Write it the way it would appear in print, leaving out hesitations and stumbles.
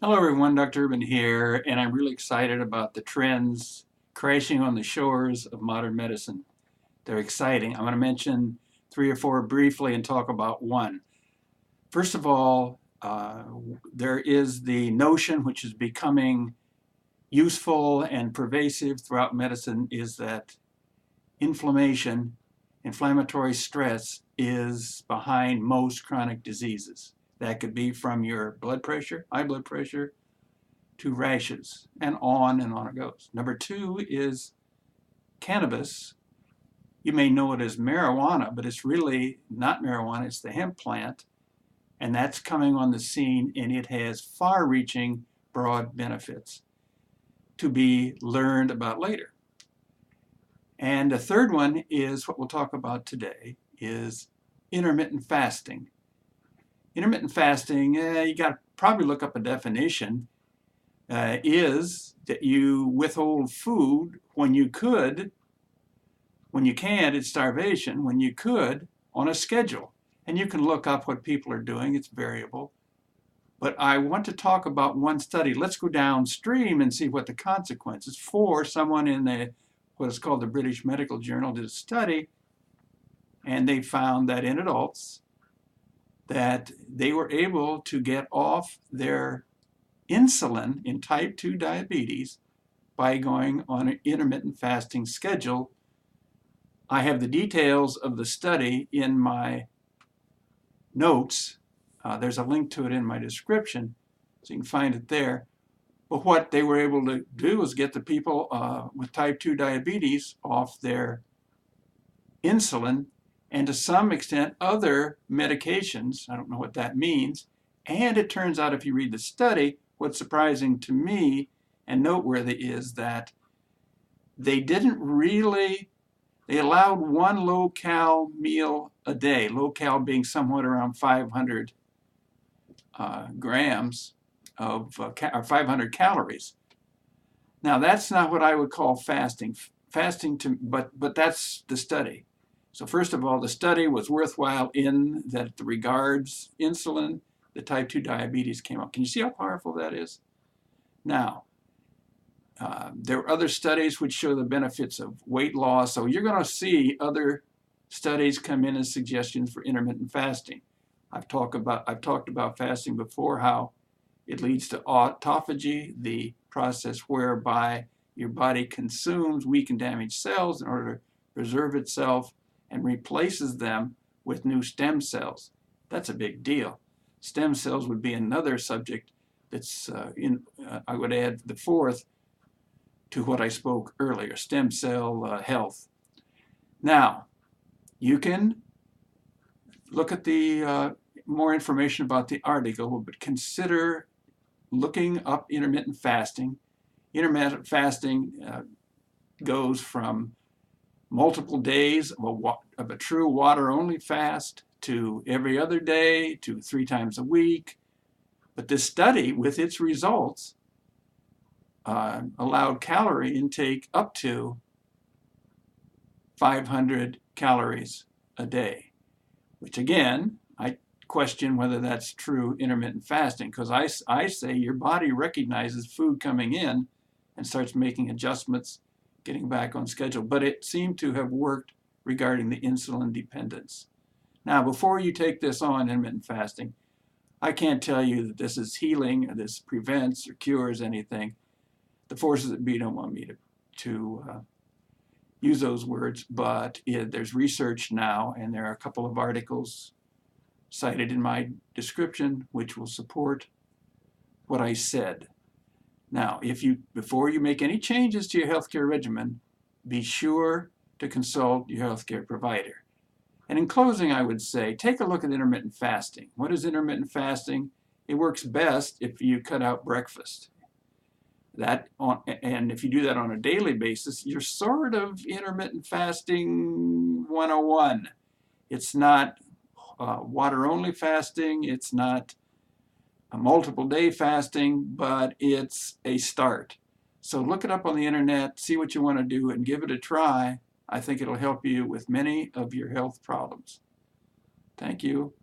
Hello everyone, Dr. Urban here, and I'm really excited about the trends crashing on the shores of modern medicine. They're exciting. I'm going to mention three or four briefly and talk about one. First of all, there is the notion, which is becoming useful and pervasive throughout medicine, is that inflammatory stress is behind most chronic diseases. That could be from your blood pressure, high blood pressure, to rashes, and on it goes. Number two is cannabis. You may know it as marijuana, but it's really not marijuana, it's the hemp plant, and that's coming on the scene, and it has far reaching, broad benefits to be learned about later. And the third one is what we'll talk about today is intermittent fasting. Intermittent fasting, you got to probably look up a definition. Is that you withhold food when you could. When you can't, it's starvation. When you could, on a schedule. And you can look up what people are doing, it's variable. But I want to talk about one study. Let's go downstream and see what the consequences for someone in what is called the British Medical Journal did a study, and they found that in adults that they were able to get off their insulin in type 2 diabetes by going on an intermittent fasting schedule. I have the details of the study in my notes. There's a link to it in my description, so you can find it there. But what they were able to do is get the people with type 2 diabetes off their insulin and to some extent other medications. I don't know what that means. And it turns out, if you read the study, what's surprising to me and noteworthy is that they allowed one low-cal meal a day, low-cal being somewhat around 500 grams of, or 500 calories. Now, that's not what I would call fasting. But that's the study. So first of all, the study was worthwhile in that it regards insulin, the type 2 diabetes came up. Can you see how powerful that is? Now, there are other studies which show the benefits of weight loss. So you're going to see other studies come in as suggestions for intermittent fasting. I've talked about fasting before, how it leads to autophagy, the process whereby your body consumes weak and damaged cells in order to preserve itself and replaces them with new stem cells. That's a big deal. Stem cells would be another subject that's I would add the fourth to what I spoke earlier, stem cell health. Now, you can look at the more information about the article, but consider looking up intermittent fasting. Intermittent fasting goes from multiple days of a true water-only fast to every other day to 3 times a week. But this study, with its results, allowed calorie intake up to 500 calories a day, which again, I question whether that's true intermittent fasting, because I say your body recognizes food coming in and starts making adjustments, getting back on schedule. But it seemed to have worked regarding the insulin dependence. Now, before you take this on, intermittent fasting, I can't tell you that this is healing or this prevents or cures anything. The forces that be don't want me to use those words, but there's research now, and there are a couple of articles cited in my description which will support what I said. Now, before you make any changes to your healthcare regimen, be sure to consult your healthcare provider. And in closing, I would say, take a look at intermittent fasting. What is intermittent fasting? It works best if you cut out breakfast. And if you do that on a daily basis, you're sort of intermittent fasting 101. It's not water-only fasting. It's not a multiple day fasting, but it's a start. So look it up on the internet, see what you want to do, and give it a try. I think it'll help you with many of your health problems. Thank you.